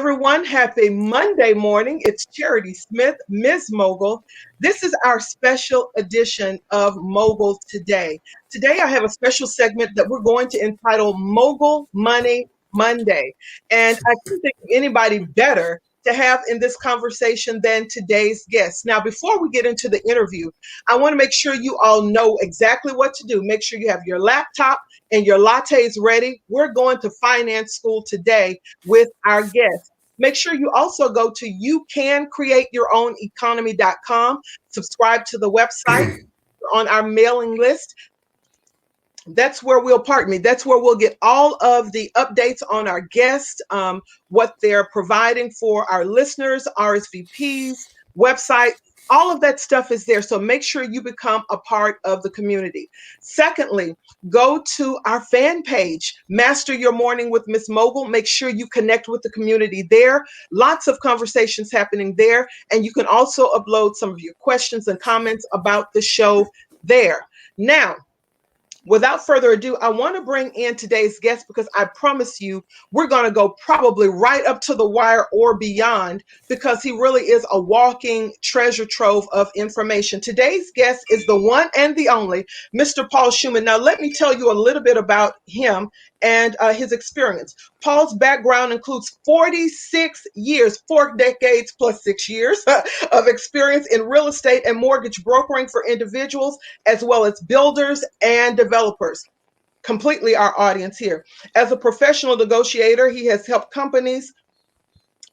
everyone. Happy Monday morning. It's Charity Smith, Ms. Mogul. This is our special edition of Mogul Today. Today, I have a special segment that we're going to entitle Mogul Money Monday. And I couldn't think of anybody better to have in this conversation than today's guest. Now, before we get into the interview, I want to make sure you all know exactly what to do. Make sure you have your laptop and your lattes ready. We're going to finance school today with our guests. Make sure you also go to youcancreateyourown.economy.com, subscribe to the website on our mailing list. That's where that's where we'll get all of the updates on our guests, what they're providing for our listeners, RSVPs, website. All of that stuff is there. So make sure you become a part of the community. Secondly, go to our fan page, Master Your Morning with Miss Mogul. Make sure you connect with the community there. Lots of conversations happening there. And you can also upload some of your questions and comments about the show there. Now, without further ado, I want to bring in today's guest because I promise you we're going to go probably right up to the wire or beyond because he really is a walking treasure trove of information. Today's guest is the one and the only Mr. Paul Schumman. Now, let me tell you a little bit about him and his experience. Paul's background includes 46 years, 4 decades plus 6 years of experience in real estate and mortgage brokering for individuals, as well as builders and developers. Completely our audience here. As a professional negotiator, he has helped companies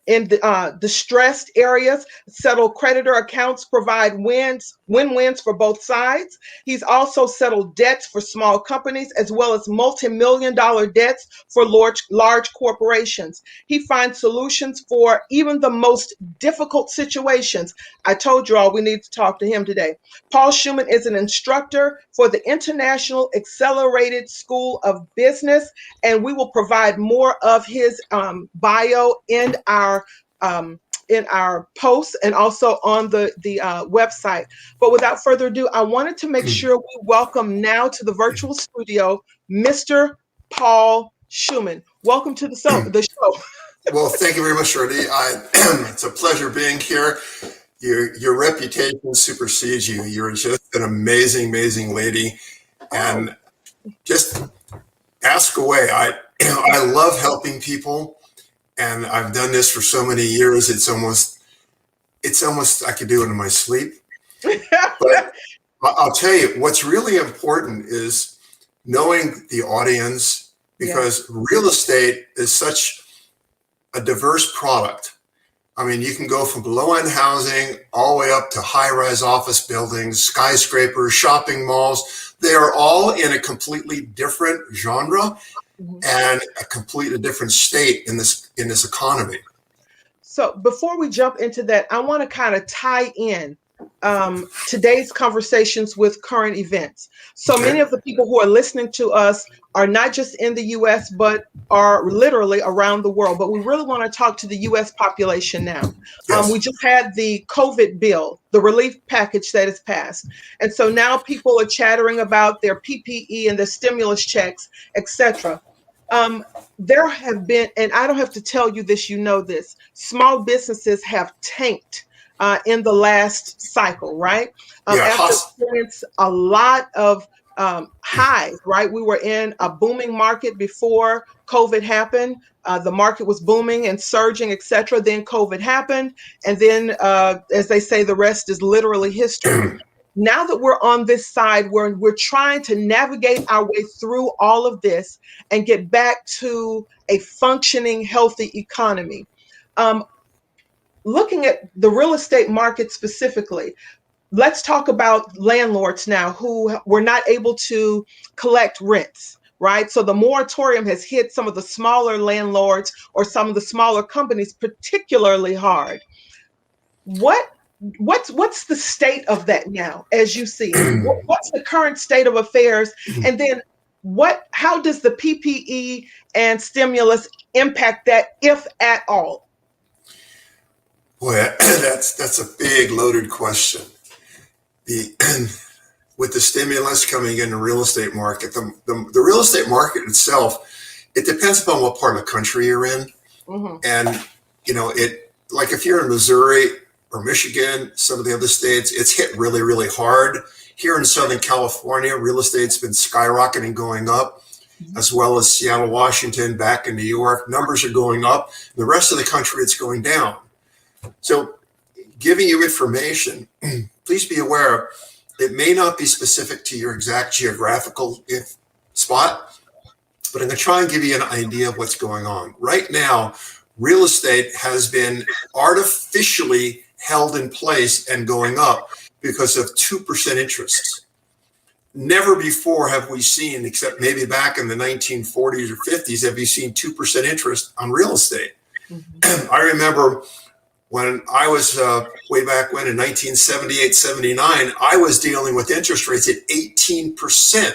in the distressed areas settle creditor accounts, provide win-wins for both sides. He's also settled debts for small companies as well as multi-million-dollar debts for large corporations. He finds solutions for even the most difficult situations. I told you all we need to talk to him today. Paul Schumman is an instructor for the International Accelerated School of Business, and we will provide more of his bio in our posts and also on the website. But without further ado, I wanted to make sure we welcome now to the virtual studio, Mr. Paul Schumman. Welcome to the show. Well, thank you very much, Shirley. It's a pleasure being here. Your reputation supersedes you. You're just an amazing, amazing lady. And just ask away. I love helping people. And I've done this for so many years. It's almost I could do it in my sleep. But I'll tell you, what's really important is knowing the audience, because real estate is such a diverse product. I mean, you can go from low-end housing all the way up to high-rise office buildings, skyscrapers, shopping malls. They are all in a completely different genre and a completely different state in this economy. So before we jump into that, I want to kind of tie in today's conversations with current events. So many of the people who are listening to us are not just in the U.S., but are literally around the world. But we really want to talk to the U.S. population now. Yes. We just had the COVID bill, the relief package that is passed. And so now people are chattering about their PPE and the stimulus checks, etc. There have been, and I don't have to tell you this, you know this, small businesses have tanked in the last cycle, right? After experiencing a lot of highs, right? We were in a booming market before COVID happened. The market was booming and surging, etc. Then COVID happened. And then, as they say, the rest is literally history. Now that we're on this side, we're trying to navigate our way through all of this and get back to a functioning, healthy economy. Looking at the real estate market specifically, let's talk about landlords now who were not able to collect rents, right? So the moratorium has hit some of the smaller landlords or some of the smaller companies particularly hard. What's the state of that now, as you see it? What's the current state of affairs? And then how does the PPE and stimulus impact that, if at all? Boy, that's a big loaded question. With the stimulus coming in the real estate market, the real estate market itself, it depends upon what part of the country you're in. And like if you're in Missouri or Michigan, some of the other states, it's hit really, really hard. Here in Southern California, real estate's been skyrocketing, going up, as well as Seattle, Washington, back in New York. Numbers are going up. The rest of the country, it's going down. So giving you information, please be aware it may not be specific to your exact geographical spot, but I'm going to try and give you an idea of what's going on. Right now, real estate has been artificially held in place and going up because of 2% interest. Never before have we seen, except maybe back in the 1940s or 50s, have you seen 2% interest on real estate. Mm-hmm. I remember when I was way back when in 1978, 79, I was dealing with interest rates at 18%.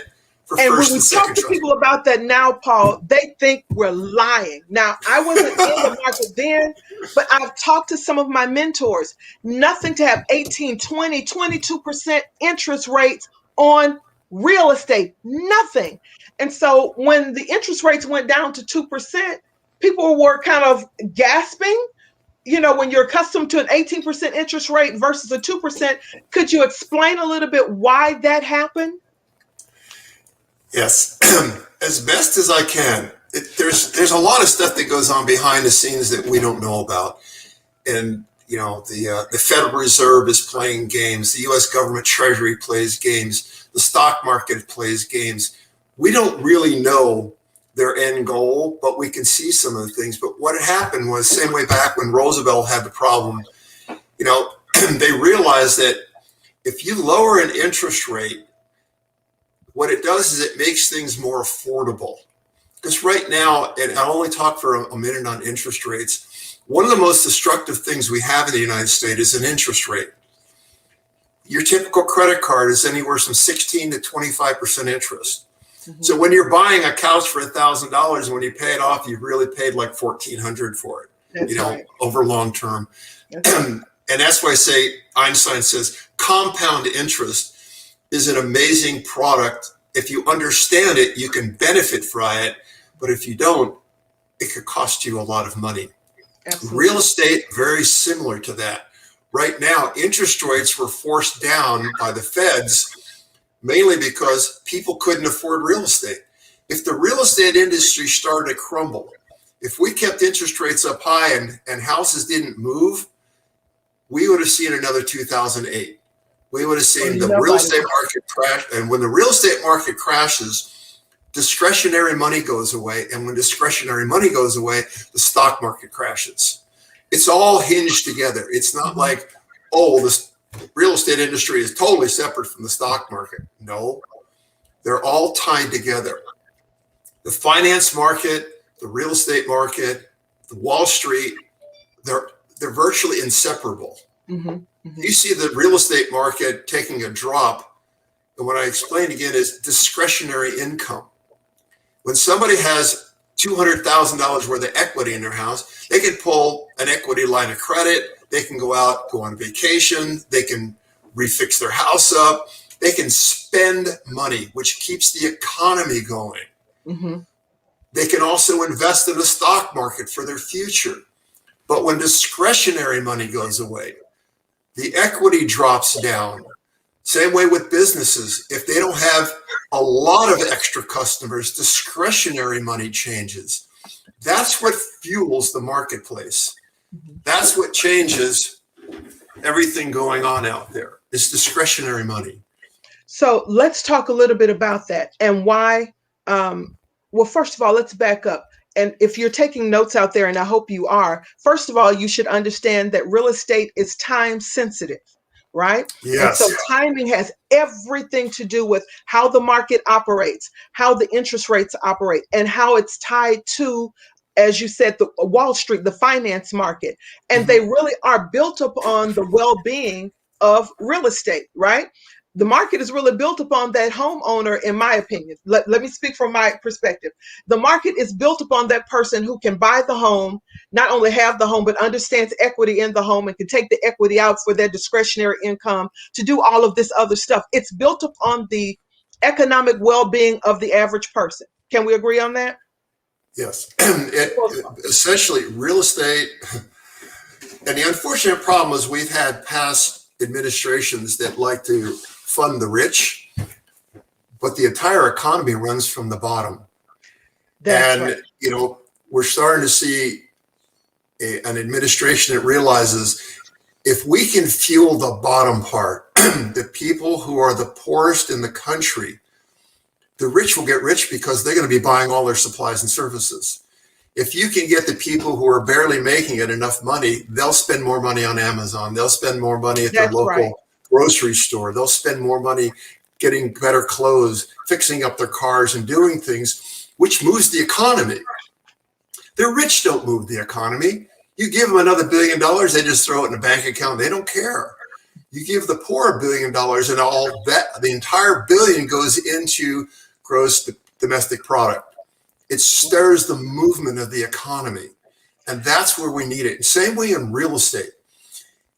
And when we talk to people about that now, Paul, they think we're lying. Now, I wasn't in the market then, but I've talked to some of my mentors. Nothing to have 18, 20, 22% interest rates on real estate. Nothing. And so when the interest rates went down to 2%, people were kind of gasping. You know, when you're accustomed to an 18% interest rate versus a 2%, could you explain a little bit why that happened? Yes, as best as I can. There's a lot of stuff that goes on behind the scenes that we don't know about, and the Federal Reserve is playing games. The U.S. government Treasury plays games. The stock market plays games. We don't really know their end goal, but we can see some of the things. But what had happened was, same way back when Roosevelt had the problem, they realized that if you lower an interest rate, what it does is it makes things more affordable. Because right now, and I'll only talk for a minute on interest rates, one of the most destructive things we have in the United States is an interest rate. Your typical credit card is anywhere from 16 to 25% interest. Mm-hmm. So when you're buying a couch for $1,000, when you pay it off, you've really paid like $1,400 for it, that's right. Over long term. And that's why I say, Einstein says, compound interest is an amazing product. If you understand it, you can benefit from it. But if you don't, it could cost you a lot of money. Absolutely. Real estate, very similar to that. Right now, interest rates were forced down by the feds, mainly because people couldn't afford real estate. If the real estate industry started to crumble, if we kept interest rates up high and houses didn't move, we would have seen another 2008. We would have seen the real estate market crash. And when the real estate market crashes, discretionary money goes away. And when discretionary money goes away, the stock market crashes. It's all hinged together. It's not like, this real estate industry is totally separate from the stock market. No, they're all tied together. The finance market, the real estate market, the Wall Street, they're virtually inseparable. Mm-hmm. Mm-hmm. You see the real estate market taking a drop. And what I explained again is discretionary income. When somebody has $200,000 worth of equity in their house, they can pull an equity line of credit. They can go out, go on vacation. They can refix their house up. They can spend money, which keeps the economy going. Mm-hmm. They can also invest in the stock market for their future. But when discretionary money goes away, the equity drops down. Same way with businesses. If they don't have a lot of extra customers, discretionary money changes. That's what fuels the marketplace. That's what changes everything going on out there. It's discretionary money. So let's talk a little bit about that and why. Well, first of all, let's back up. And if you're taking notes out there, and I hope you are, first of all, you should understand that real estate is time sensitive, right? Yes. And so timing has everything to do with how the market operates, how the interest rates operate, and how it's tied to, as you said, the Wall Street, the finance market. And mm-hmm. They really are built upon the well-being of real estate, right? The market is really built upon that homeowner, in my opinion. Let me speak from my perspective. The market is built upon that person who can buy the home, not only have the home, but understands equity in the home and can take the equity out for their discretionary income to do all of this other stuff. It's built upon the economic well-being of the average person. Can we agree on that? Yes. Essentially, real estate, And the unfortunate problem is we've had past administrations that like to fund the rich, but the entire economy runs from the bottom. That's right. And, we're starting to see an administration that realizes if we can fuel the bottom part, the people who are the poorest in the country, the rich will get rich because they're going to be buying all their supplies and services. If you can get the people who are barely making it enough money, they'll spend more money on Amazon. They'll spend more money at their That's right. local grocery store. They'll spend more money getting better clothes, fixing up their cars, and doing things, which moves the economy. The rich don't move the economy. You give them another $1 billion, they just throw it in a bank account. They don't care. You give the poor $1 billion, and all that, the entire billion goes into gross domestic product. It stirs the movement of the economy. And that's where we need it. Same way in real estate.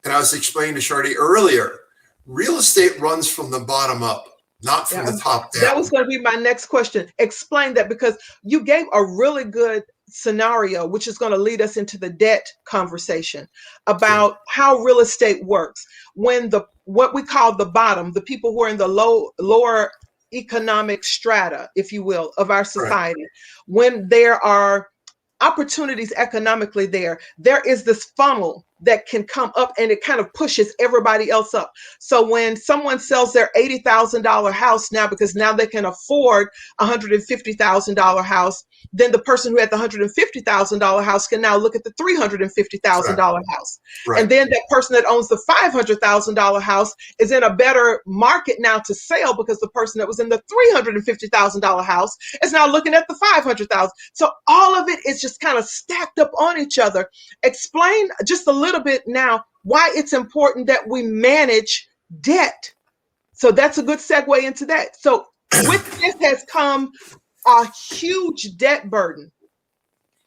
And I was explaining to Shardy earlier, real estate runs from the bottom up, not from the top down. That was going to be my next question. Explain that, because you gave a really good scenario, which is going to lead us into the debt conversation about how real estate works. When what we call the bottom, the people who are in the lower economic strata, if you will, of our society, when there are opportunities economically there is this funnel that can come up and it kind of pushes everybody else up. So when someone sells their $80,000 house now, because now they can afford a $150,000 house, then the person who had the $150,000 house can now look at the $350,000 house. And then that person that owns the $500,000 house is in a better market now to sell, because the person that was in the $350,000 house is now looking at the $500,000. So all of it is just kind of stacked up on each other. Explain just a little bit now why it's important that we manage debt. So that's a good segue into that. So with this has come a huge debt burden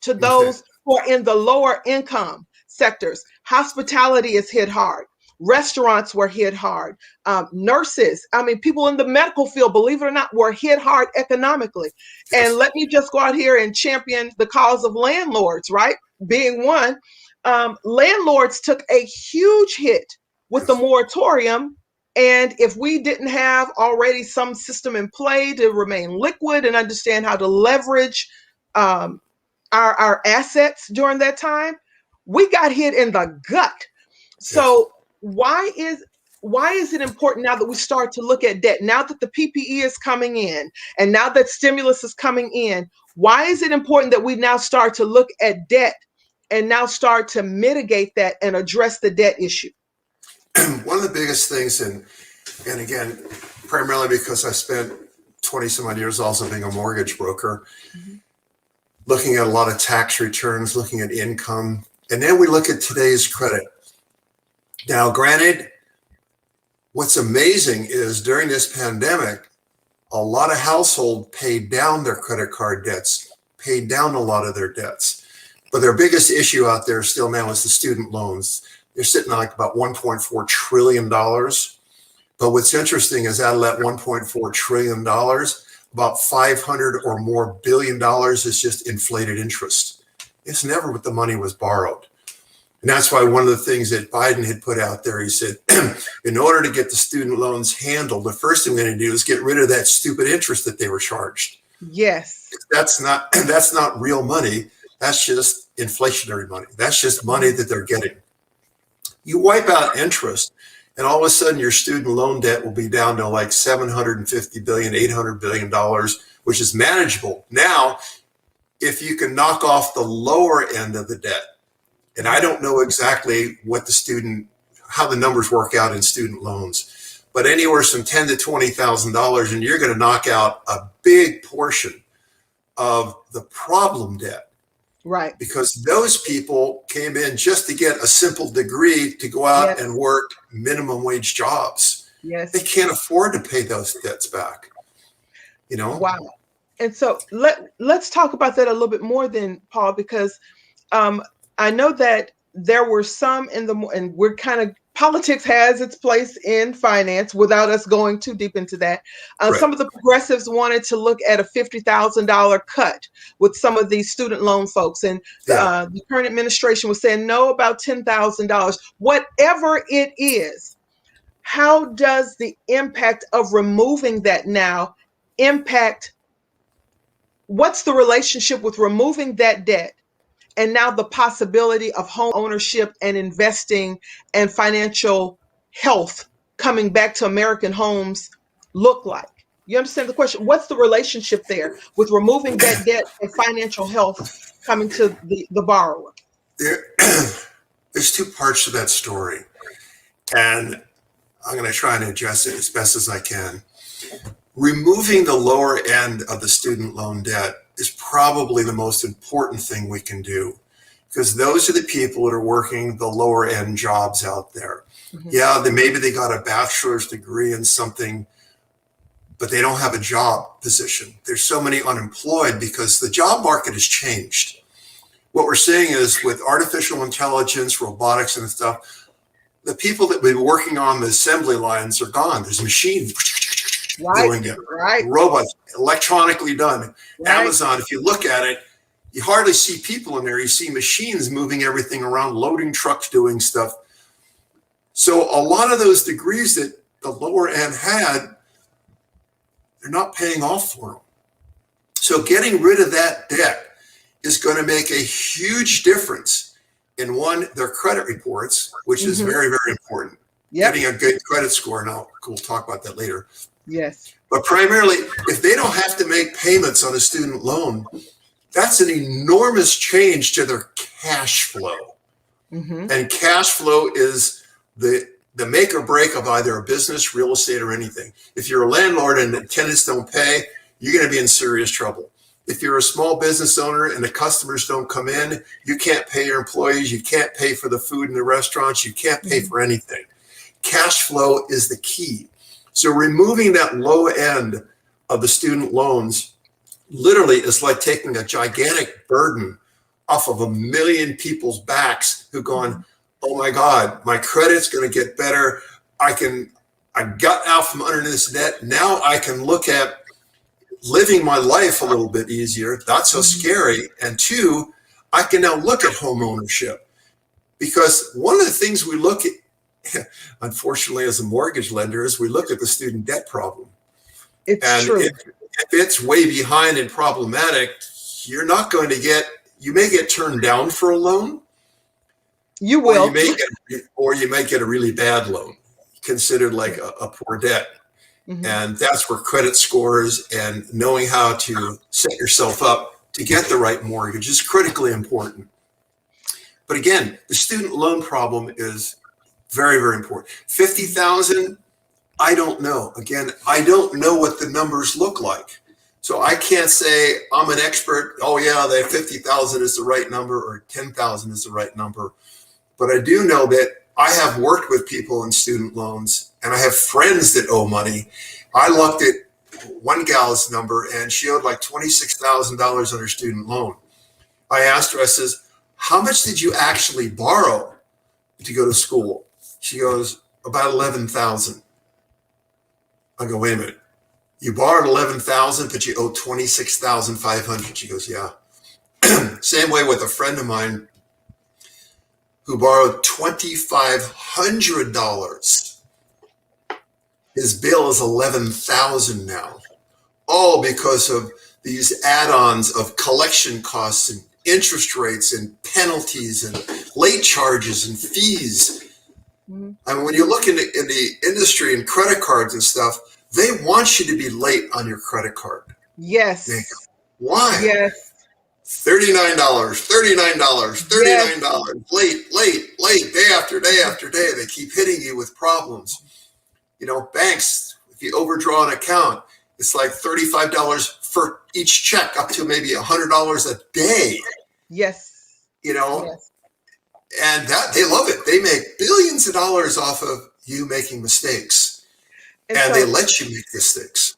to those who are in the lower income sectors. Hospitality is hit hard. Restaurants were hit hard. Nurses, people in the medical field, believe it or not, were hit hard economically. And let me just go out here and champion the cause of landlords, right? Being one. Landlords took a huge hit with the moratorium. And if we didn't have already some system in play to remain liquid and understand how to leverage our assets during that time, we got hit in the gut. So why is it important now that we start to look at debt, now that the PPE is coming in and now that stimulus is coming in? Why is it important that we now start to look at debt and now start to mitigate that and address the debt issue? One of the biggest things, and again, primarily because I spent 20 some odd years also being a mortgage broker, looking at a lot of tax returns, looking at income, and then we look at today's credit. Now, granted, what's amazing is during this pandemic, a lot of households paid down their credit card debts, paid down a lot of their debts. But their biggest issue out there still now is the student loans. They're sitting at like about $1.4 trillion. But what's interesting is out of that $1.4 trillion, about 500 or more billion dollars is just inflated interest. It's never what the money was borrowed. And that's why one of the things that Biden had put out there, he said, in order to get the student loans handled, the first thing we're going to do is get rid of that stupid interest that they were charged. Yes. That's not real money. That's just inflationary money. That's just money that they're getting. You wipe out interest, and all of a sudden your student loan debt will be down to like $750 billion, $800 billion, which is manageable. Now, if you can knock off the lower end of the debt, and I don't know exactly how the numbers work out in student loans, but anywhere from $10,000 to $20,000, and you're going to knock out a big portion of the problem debt. Right. Because those people came in just to get a simple degree to go out and work minimum wage jobs. Yes. They can't afford to pay those debts back. Wow. And so let's talk about that a little bit more then, Paul, because I know that there were some and we're kind of Politics has its place in finance without us going too deep into that. Right. Some of the progressives wanted to look at a $50,000 cut with some of these student loan folks. And Yeah. the current administration was saying no about $10,000. Whatever it is, how does the impact of removing that now impact? What's the relationship with removing that debt and now the possibility of home ownership and investing and financial health coming back to American homes look like? You understand the question? What's the relationship there with removing that debt and financial health coming to the borrower? There, there's two parts to that story, and I'm going to try and address it as best as I can. Removing the lower end of the student loan debt is probably the most important thing we can do, because those are the people that are working the lower end jobs out there. Mm-hmm. Yeah, maybe they got a bachelor's degree in something, but they don't have a job position. There's so many unemployed because the job market has changed. What we're seeing is with artificial intelligence, robotics and stuff, the people that have been working on the assembly lines are gone. There's machines doing it. Right. Robots, electronically done. Right. Amazon, if you look at it, you hardly see people in there. You see machines moving everything around, loading trucks, doing stuff. So a lot of those degrees that the lower end had, they're not paying off for them. So getting rid of that debt is going to make a huge difference in their credit reports, which is very, very important. Yep. Getting a good credit score. Now, we'll talk about that later. Yes. But primarily, if they don't have to make payments on a student loan, that's an enormous change to their cash flow. Mm-hmm. And cash flow is the make or break of either a business, real estate, or anything. If you're a landlord and the tenants don't pay, you're going to be in serious trouble. If you're a small business owner and the customers don't come in, you can't pay your employees, you can't pay for the food in the restaurants, you can't pay for anything. Cash flow is the key. So removing that low end of the student loans literally is like taking a gigantic burden off of 1 million people's backs who gone, oh my God, my credit's going to get better. I got out from under this debt. Now I can look at living my life a little bit easier. Not so scary. And two, I can now look at home ownership, because one of the things we look at, unfortunately, as a mortgage lender, is we look at the student debt problem. It's true. If it's way behind and problematic, you're not going to you may get turned down for a loan. You will. Or you may get a really bad loan, considered like a poor debt. Mm-hmm. And that's where credit scores and knowing how to set yourself up to get the right mortgage is critically important. But again, the student loan problem is very, very important. 50,000, I don't know. Again, I don't know what the numbers look like. So I can't say I'm an expert. Oh yeah, that 50,000 is the right number or 10,000 is the right number. But I do know that I have worked with people in student loans and I have friends that owe money. I looked at one gal's number and she owed like $26,000 on her student loan. I asked her, I says, how much did you actually borrow to go to school? She goes, about 11,000. I go, wait a minute. You borrowed 11,000, but you owe 26,500. She goes, yeah. Same way with a friend of mine who borrowed $2,500. His bill is 11,000 now, all because of these add-ons of collection costs and interest rates and penalties and late charges and fees. Mm-hmm. I mean, when you look in the industry and credit cards and stuff, they want you to be late on your credit card. Yes. Why? Yes. $39, $39, $39, late, day after day after day. They keep hitting you with problems. You know, banks, if you overdraw an account, it's like $35 for each check, up to maybe $100 a day. Yes. You know, yes. And that they love it. They make billions of dollars off of you making mistakes. And so they let you make mistakes.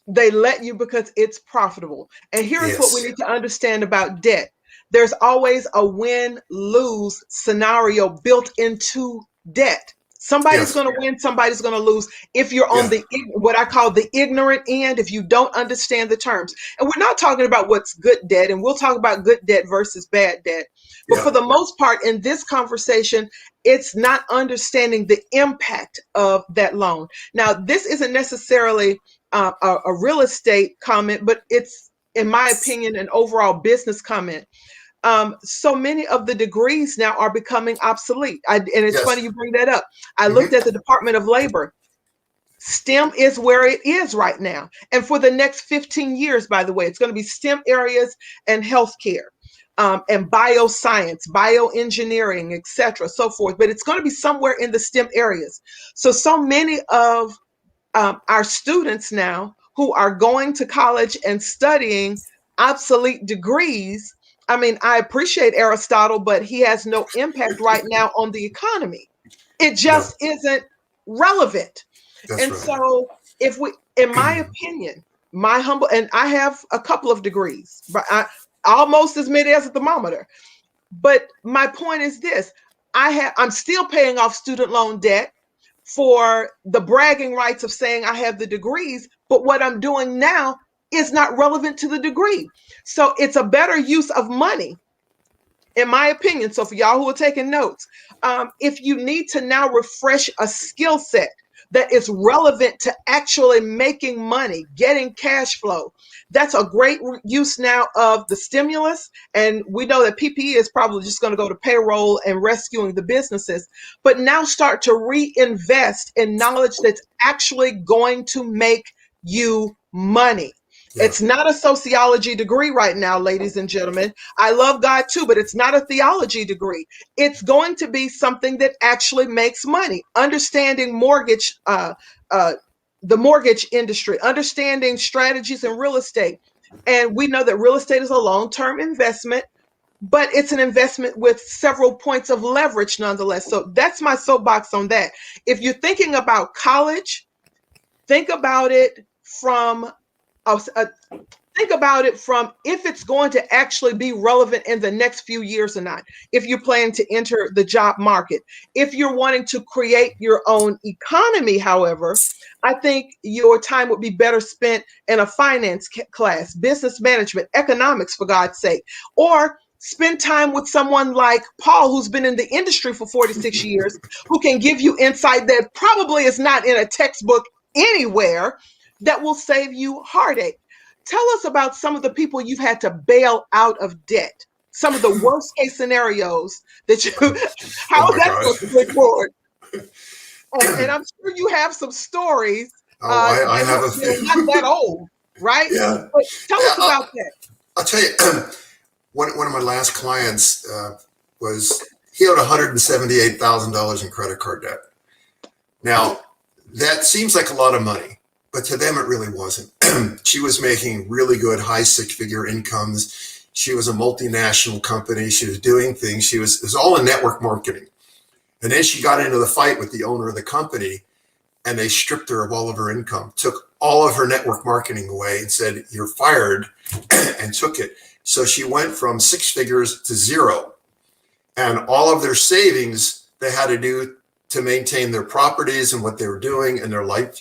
They let you because it's profitable. And here's what we need to understand about debt. There's always a win-lose scenario built into debt. Somebody's Yes. going to win, somebody's going to lose. If you're on Yeah. the what I call the ignorant end, if you don't understand the terms. And we're not talking about what's good debt, and we'll talk about good debt versus bad debt. But for Yeah. the most part in this conversation, it's not understanding the impact of that loan. Now, this isn't necessarily a real estate comment, but it's, in my opinion, an overall business comment. So many of the degrees now are becoming obsolete. And it's Yes. funny you bring that up. I looked Hmm. at the Department of Labor. STEM is where it is right now. And for the next 15 years, by the way, it's going to be STEM areas and healthcare. And bioscience, bioengineering, etc., so forth. But it's going to be somewhere in the STEM areas. So many of our students now who are going to college and studying obsolete degrees. I mean, I appreciate Aristotle, but he has no impact right now on the economy. It No, just isn't relevant. that's And right. so, if we, in my opinion, my humble, and I have a couple of degrees, but almost as many as a thermometer. But my point is this: I'm still paying off student loan debt for the bragging rights of saying I have the degrees, but what I'm doing now is not relevant to the degree. So it's a better use of money, in my opinion. So for y'all who are taking notes, if you need to now refresh a skill set that is relevant to actually making money, getting cash flow, that's a great use now of the stimulus. And we know that PPE is probably just going to go to payroll and rescuing the businesses, but now start to reinvest in knowledge that's actually going to make you money. Yeah. It's not a sociology degree right now, ladies and gentlemen. I love God too, but it's not a theology degree. It's going to be something that actually makes money. Understanding uh, the mortgage industry, understanding strategies in real estate. And we know that real estate is a long term investment, but it's an investment with several points of leverage nonetheless. So that's my soapbox on that. If you're thinking about college, think about it from a think about it from if it's going to actually be relevant in the next few years or not. If you're planning to enter the job market, if you're wanting to create your own economy, however, I think your time would be better spent in a finance class, business management, economics, for God's sake, or spend time with someone like Paul, who's been in the industry for 46 years, who can give you insight that probably is not in a textbook anywhere, that will save you heartache. Tell us about some of the people you've had to bail out of debt. Some of the worst case scenarios that you, Oh how is my that supposed to gosh. click forward? And I'm sure you have some stories Oh, I have a that are not few. that old, right? Yeah. But tell Yeah. us about that. I'll tell you, one of my last clients was, he owed $178,000 in credit card debt. Now, that seems like a lot of money, but to them it really wasn't. She was making really good high six-figure incomes. She was a multinational company. She was doing things. It was all in network marketing. And then she got into the fight with the owner of the company, and they stripped her of all of her income, took all of her network marketing away and said, "You're fired," and took it. So she went from six figures to zero. And all of their savings they had to do to maintain their properties and what they were doing and their life,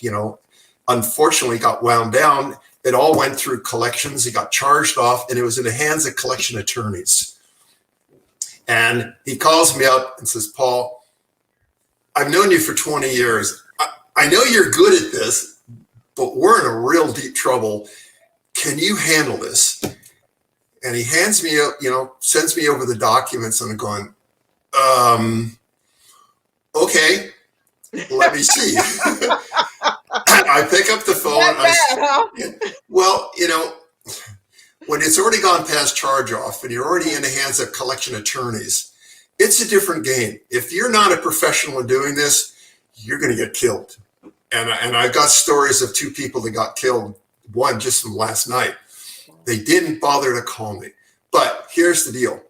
unfortunately got wound down. It all went through collections. It got charged off, and it was in the hands of collection attorneys. And he calls me up and says, "Paul, I've known you for 20 years. I know you're good at this, but we're in a real deep trouble. Can you handle this?" And he hands me, sends me over the documents, and I'm going, okay, let me see. I pick up the phone. That bad, huh? Well, when it's already gone past charge off and you're already in the hands of collection attorneys, it's a different game. If you're not a professional in doing this, you're going to get killed. And I've got stories of two people that got killed, one just from last night. They didn't bother to call me. But here's the deal.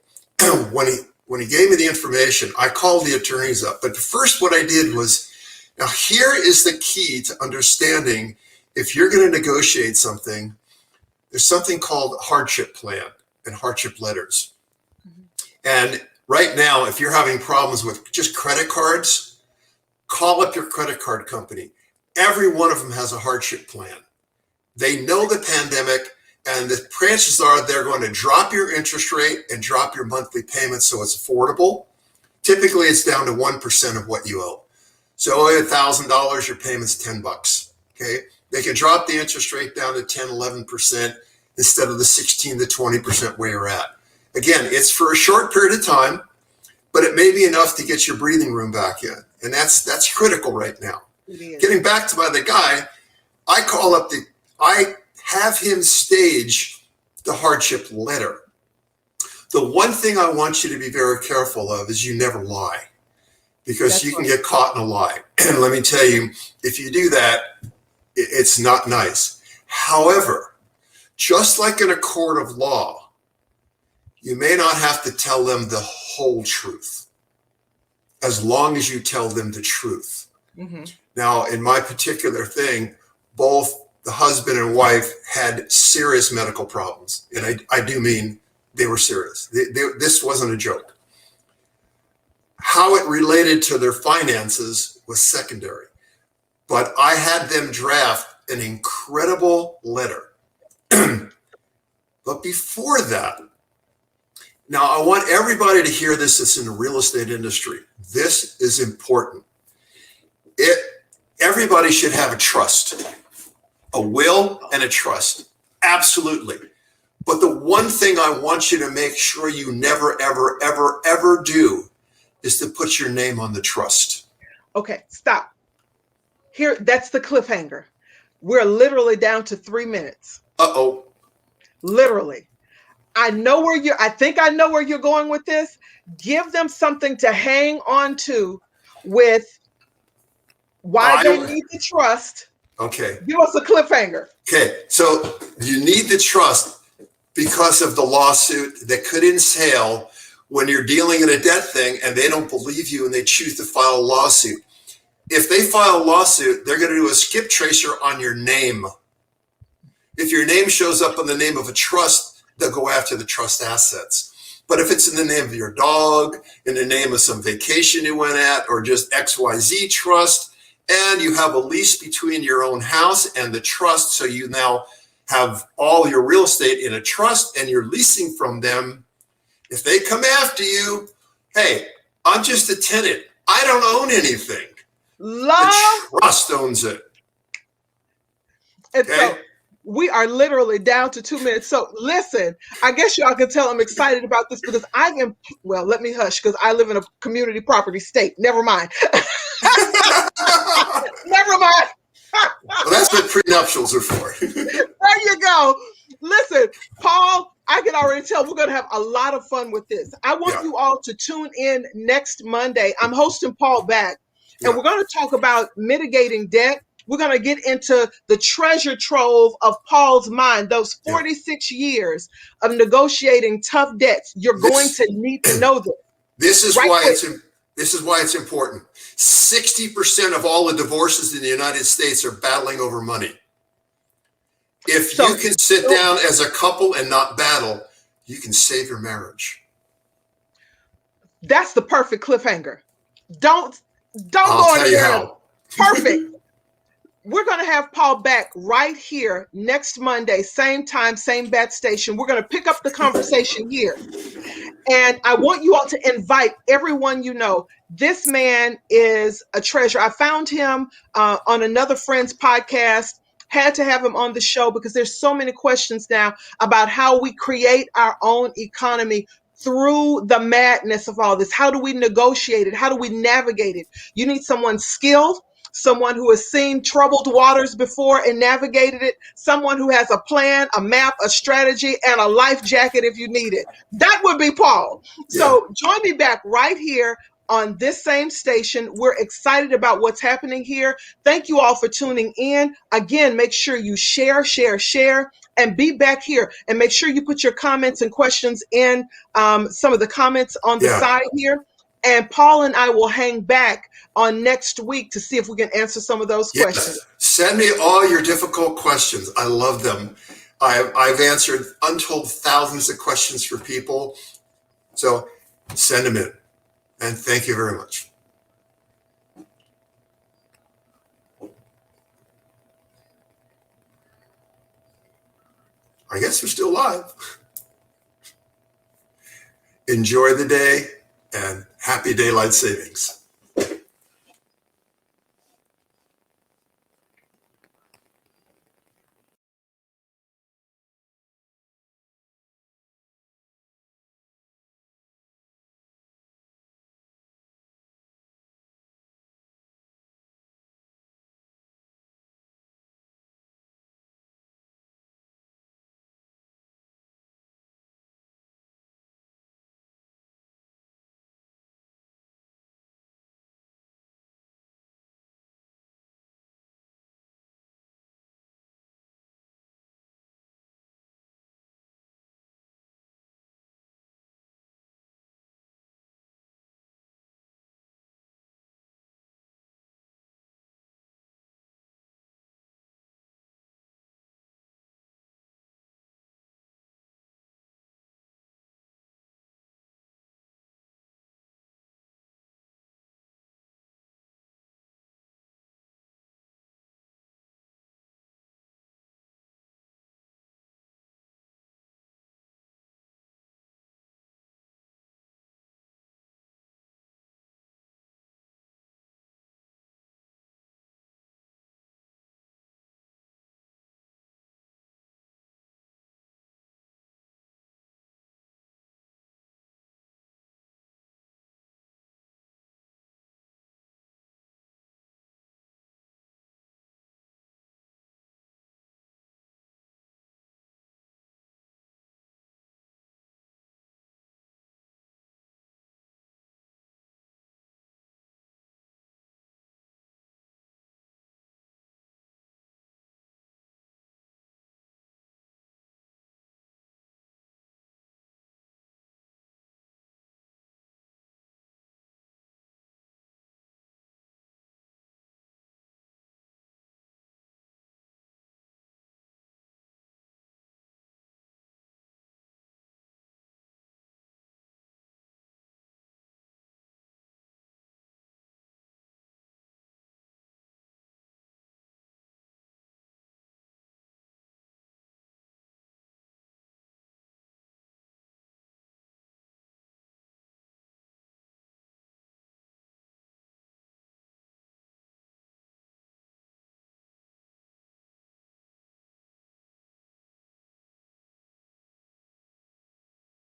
When he gave me the information, I called the attorneys up. But first what I did was, now here is the key to understanding if you're going to negotiate something, there's something called hardship plan and hardship letters. And right now, if you're having problems with just credit cards, call up your credit card company. Every one of them has a hardship plan. They know the pandemic, and the chances are they're going to drop your interest rate and drop your monthly payment so it's affordable. Typically, it's down to 1% of what you owe. So owe you $1,000, your payment's $10. Okay, they can drop the interest rate down to 10, 11% instead of the 16 to 20% where you're at. Again, it's for a short period of time, but it may be enough to get your breathing room back in, and that's critical right now. Getting back to the guy, I have him stage the hardship letter. The one thing I want you to be very careful of is you never lie, because you can get caught in a lie. And let me tell you, if you do that, it's not nice. However, just like in a court of law, you may not have to tell them the whole truth, as long as you tell them the truth. Mm-hmm. Now, in my particular thing, both the husband and wife had serious medical problems. And I do mean they were serious. This wasn't a joke. How it related to their finances was secondary. But I had them draft an incredible letter. But before that, now I want everybody to hear this that's in the real estate industry. This is important. Everybody should have a trust, a will and a trust. Absolutely. But the one thing I want you to make sure you never, ever, ever, ever do is to put your name on the trust. Okay, stop. Here, that's the cliffhanger. We're literally down to 3 minutes. Uh-oh. Literally. I think I know where you're going with this. Give them something to hang on to with why they need the trust. Okay. Give us a cliffhanger. Okay, so you need the trust because of the lawsuit that could entail when you're dealing in a debt thing and they don't believe you and they choose to file a lawsuit. If they file a lawsuit, they're going to do a skip tracer on your name. If your name shows up on the name of a trust, they'll go after the trust assets. But if it's in the name of your dog, in the name of some vacation you went at, or just XYZ trust, and you have a lease between your own house and the trust, so you now have all your real estate in a trust and you're leasing from them, if they come after you, hey, I'm just a tenant. I don't own anything. The trust owns it. And so we are literally down to 2 minutes. So listen, I guess y'all can tell I'm excited about this because well, let me hush because I live in a community property state. Never mind. Never mind. Well, that's what prenuptials are for. There you go. Listen, Paul, I can already tell we're going to have a lot of fun with this. I want you all to tune in next Monday. I'm hosting Paul back, and we're going to talk about mitigating debt. We're going to get into the treasure trove of Paul's mind, those 46 years of negotiating tough debts. You're going to need to know this. This is why it's important. 60% of all the divorces in the United States are battling over money. If you can sit down as a couple and not battle, you can save your marriage. That's the perfect cliffhanger. Don't I'll tell you how. Perfect. We're going to have Paul back right here next Monday, same time, same bat station. We're going to pick up the conversation here. And I want you all to invite everyone you know. This man is a treasure. I found him on another friend's podcast. Had to have him on the show because there's so many questions now about how we create our own economy through the madness of all this. How do we negotiate it? How do we navigate it? You need someone skilled, someone who has seen troubled waters before and navigated it, someone who has a plan, a map, a strategy, and a life jacket if you need it. That would be Paul. So join me back right here on this same station. We're excited about what's happening here. Thank you all for tuning in. Again, make sure you share, and be back here. And make sure you put your comments and questions in some of the comments on the side here. And Paul and I will hang back on next week to see if we can answer some of those questions. Send me all your difficult questions. I love them. I've answered untold thousands of questions for people. So send them in. And thank you very much. I guess we're still live. Enjoy the day and happy daylight savings.